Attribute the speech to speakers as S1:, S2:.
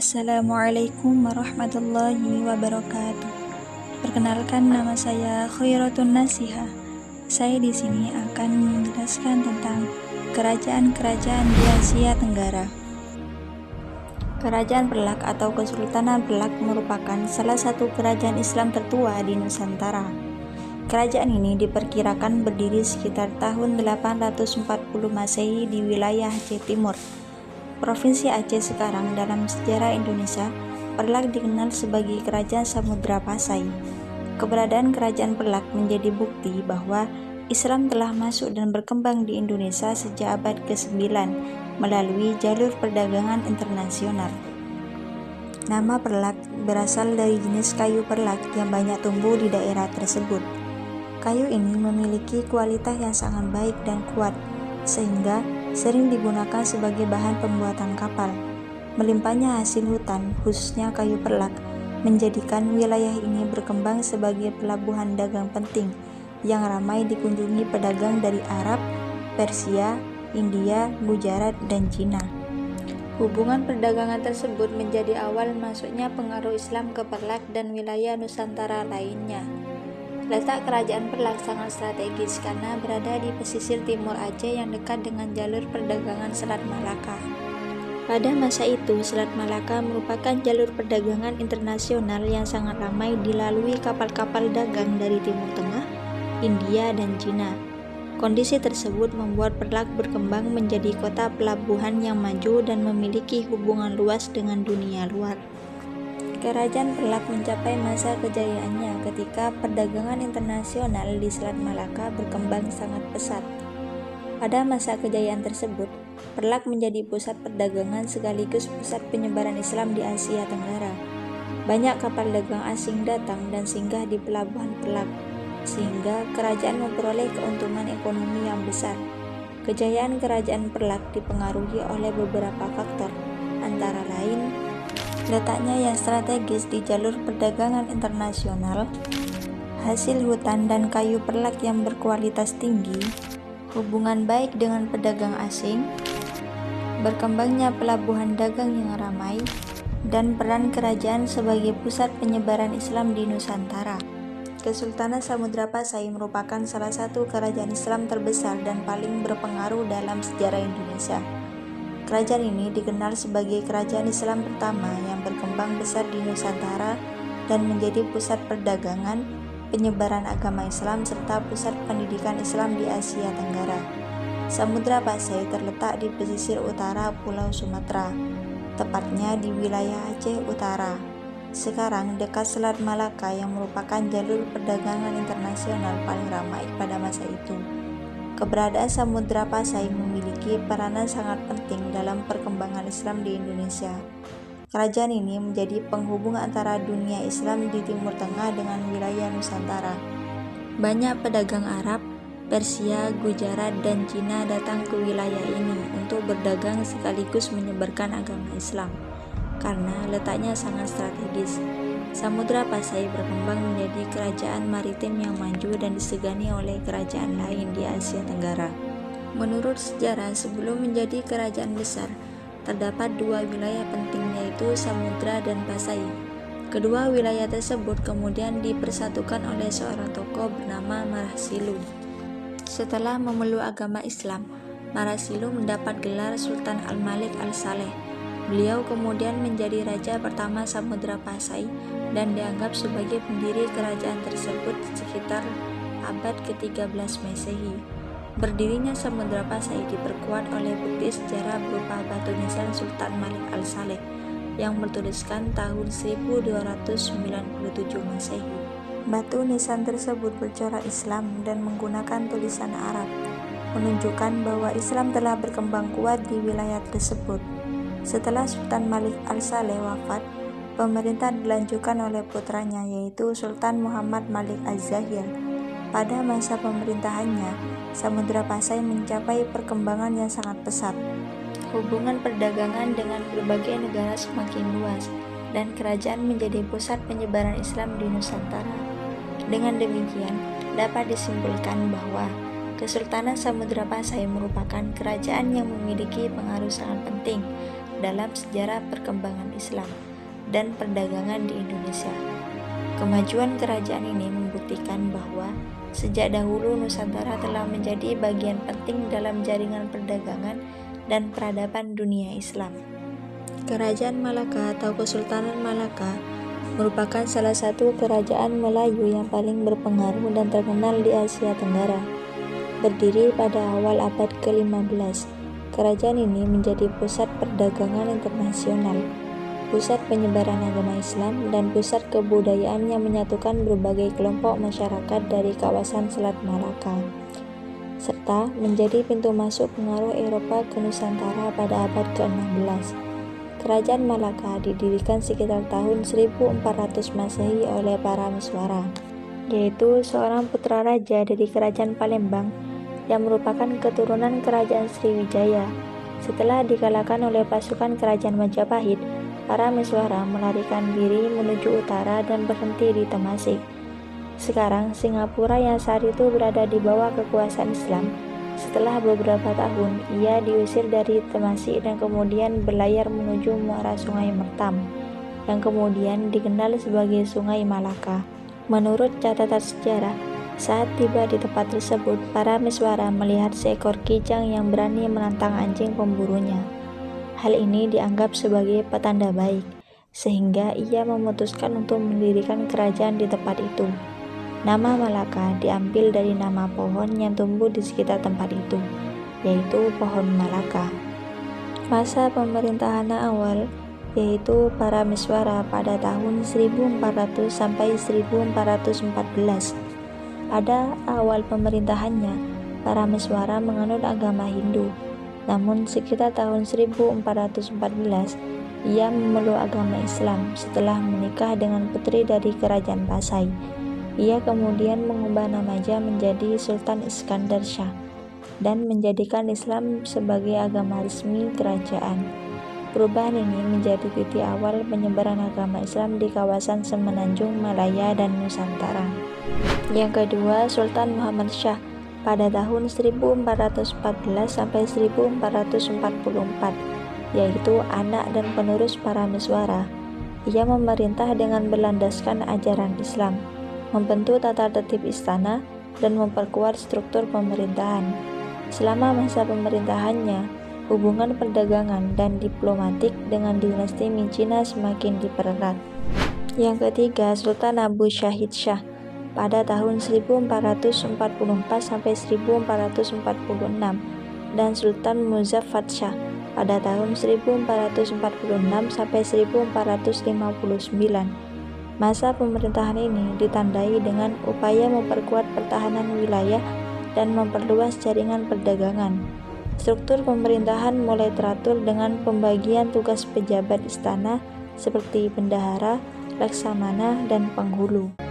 S1: Assalamualaikum warahmatullahi wabarakatuh. Perkenalkan, nama saya Khairatun Nasihah. Saya di sini akan menjelaskan tentang kerajaan-kerajaan di Asia Tenggara. Kerajaan Perlak atau Kesultanan Perlak merupakan salah satu kerajaan Islam tertua di Nusantara. Kerajaan ini diperkirakan berdiri sekitar tahun 840 Masehi di wilayah Aceh Timur, Provinsi Aceh sekarang. Dalam sejarah Indonesia, Perlak dikenal sebagai Kerajaan Samudra Pasai. Keberadaan Kerajaan Perlak menjadi bukti bahwa Islam telah masuk dan berkembang di Indonesia sejak abad ke-9 melalui jalur perdagangan internasional. Nama Perlak berasal dari jenis kayu perlak yang banyak tumbuh di daerah tersebut. Kayu ini memiliki kualitas yang sangat baik dan kuat, sehingga sering digunakan sebagai bahan pembuatan kapal. Melimpahnya hasil hutan, khususnya kayu perlak, menjadikan wilayah ini berkembang sebagai pelabuhan dagang penting yang ramai dikunjungi pedagang dari Arab, Persia, India, Gujarat, dan Cina. Hubungan perdagangan tersebut menjadi awal masuknya pengaruh Islam ke Perlak dan wilayah Nusantara lainnya. Letak Kerajaan Perlak sangat strategis karena berada di pesisir timur Aceh yang dekat dengan jalur perdagangan Selat Malaka. Pada masa itu, Selat Malaka merupakan jalur perdagangan internasional yang sangat ramai dilalui kapal-kapal dagang dari Timur Tengah, India, dan Cina. Kondisi tersebut membuat Perlak berkembang menjadi kota pelabuhan yang maju dan memiliki hubungan luas dengan dunia luar. Kerajaan Perlak mencapai masa kejayaannya ketika perdagangan internasional di Selat Malaka berkembang sangat pesat. Pada masa kejayaan tersebut, Perlak menjadi pusat perdagangan sekaligus pusat penyebaran Islam di Asia Tenggara. Banyak kapal dagang asing datang dan singgah di pelabuhan Perlak, sehingga kerajaan memperoleh keuntungan ekonomi yang besar. Kejayaan Kerajaan Perlak dipengaruhi oleh beberapa faktor, antara lain letaknya yang strategis di jalur perdagangan internasional, hasil hutan dan kayu perlak yang berkualitas tinggi, hubungan baik dengan pedagang asing, berkembangnya pelabuhan dagang yang ramai, dan peran kerajaan sebagai pusat penyebaran Islam di Nusantara. Kesultanan Samudra Pasai merupakan salah satu kerajaan Islam terbesar dan paling berpengaruh dalam sejarah Indonesia. Kerajaan ini dikenal sebagai kerajaan Islam pertama yang berkembang besar di Nusantara dan menjadi pusat perdagangan, penyebaran agama Islam, serta pusat pendidikan Islam di Asia Tenggara. Samudra Pasai terletak di pesisir utara Pulau Sumatera, tepatnya di wilayah Aceh Utara, sekarang dekat Selat Malaka yang merupakan jalur perdagangan internasional paling ramai pada masa itu. Keberadaan Samudra Pasai memiliki peranan sangat penting dalam perkembangan Islam di Indonesia. Kerajaan ini menjadi penghubung antara dunia Islam di Timur Tengah dengan wilayah Nusantara. Banyak pedagang Arab, Persia, Gujarat, dan Cina datang ke wilayah ini untuk berdagang sekaligus menyebarkan agama Islam. Karena letaknya sangat strategis, Samudra Pasai berkembang menjadi kerajaan maritim yang maju dan disegani oleh kerajaan lain di Asia Tenggara. Menurut sejarah, sebelum menjadi kerajaan besar, terdapat dua wilayah penting, yaitu Samudra dan Pasai. Kedua wilayah tersebut kemudian dipersatukan oleh seorang tokoh bernama Marasilu. Setelah memeluk agama Islam, Marasilu mendapat gelar Sultan Al-Malik Al-Saleh. Beliau kemudian menjadi raja pertama Samudra Pasai dan dianggap sebagai pendiri kerajaan tersebut sekitar abad ke-13 Masehi. Berdirinya Samudra Pasai diperkuat oleh bukti sejarah berupa batu nisan Sultan Malik Al-Saleh yang bertuliskan tahun 1297 Masehi. Batu nisan tersebut bercorak Islam dan menggunakan tulisan Arab, menunjukkan bahwa Islam telah berkembang kuat di wilayah tersebut. Setelah Sultan Malik Al-Saleh wafat, pemerintah dilanjutkan oleh putranya, yaitu Sultan Muhammad Malik Az-Zahir. Pada masa pemerintahannya, Samudra Pasai mencapai perkembangan yang sangat pesat. Hubungan perdagangan dengan berbagai negara semakin luas, dan kerajaan menjadi pusat penyebaran Islam di Nusantara. Dengan demikian, dapat disimpulkan bahwa Kesultanan Samudra Pasai merupakan kerajaan yang memiliki pengaruh sangat penting dalam sejarah perkembangan Islam dan perdagangan di Indonesia. Kemajuan kerajaan ini membuktikan bahwa sejak dahulu Nusantara telah menjadi bagian penting dalam jaringan perdagangan dan peradaban dunia Islam. Kerajaan Malaka atau Kesultanan Malaka merupakan salah satu kerajaan Melayu yang paling berpengaruh dan terkenal di Asia Tenggara. Berdiri pada awal abad ke-15, kerajaan ini menjadi pusat perdagangan internasional, pusat penyebaran agama Islam, dan pusat kebudayaan yang menyatukan berbagai kelompok masyarakat dari kawasan Selat Malaka, serta menjadi pintu masuk pengaruh Eropa ke Nusantara pada abad ke-16. Kerajaan Malaka didirikan sekitar tahun 1400 Masehi oleh Parameswara, yaitu seorang putra raja dari Kerajaan Palembang yang merupakan keturunan Kerajaan Sriwijaya. Setelah dikalahkan oleh pasukan Kerajaan Majapahit, Parameswara melarikan diri menuju utara dan berhenti di Temasik. Sekarang Singapura yang saat itu berada di bawah kekuasaan Islam. Setelah beberapa tahun, ia diusir dari Temasik dan kemudian berlayar menuju muara Sungai Mertam, yang kemudian dikenal sebagai Sungai Malaka. Menurut catatan sejarah, saat tiba di tempat tersebut, Parameswara melihat seekor kijang yang berani menantang anjing pemburunya. Hal ini dianggap sebagai petanda baik, sehingga ia memutuskan untuk mendirikan kerajaan di tempat itu. Nama Malaka diambil dari nama pohon yang tumbuh di sekitar tempat itu, yaitu pohon Malaka. Masa pemerintahan awal yaitu Parameswara pada tahun 1400 sampai 1414. Pada awal pemerintahannya, Parameswara menganut agama Hindu. Namun sekitar tahun 1414, ia memeluk agama Islam setelah menikah dengan putri dari Kerajaan Pasai. Ia kemudian mengubah namanya menjadi Sultan Iskandar Shah dan menjadikan Islam sebagai agama resmi kerajaan. Perubahan ini menjadi titik awal penyebaran agama Islam di kawasan Semenanjung Malaya dan Nusantara. Yang kedua, Sultan Muhammad Shah pada tahun 1414 sampai 1444, yaitu anak dan penerus Parameswara. Ia memerintah dengan berlandaskan ajaran Islam, membentuk tata tertib istana, dan memperkuat struktur pemerintahan. Selama masa pemerintahannya, hubungan perdagangan dan diplomatik dengan dinasti Ming China semakin dipererat. Yang ketiga, Sultan Abu Syahid Shah pada tahun 1444 sampai 1446 dan Sultan Muzaffar Shah pada tahun 1446 sampai 1459. Masa pemerintahan ini ditandai dengan upaya memperkuat pertahanan wilayah dan memperluas jaringan perdagangan. Struktur pemerintahan mulai teratur dengan pembagian tugas pejabat istana seperti bendahara, laksamana, dan penghulu.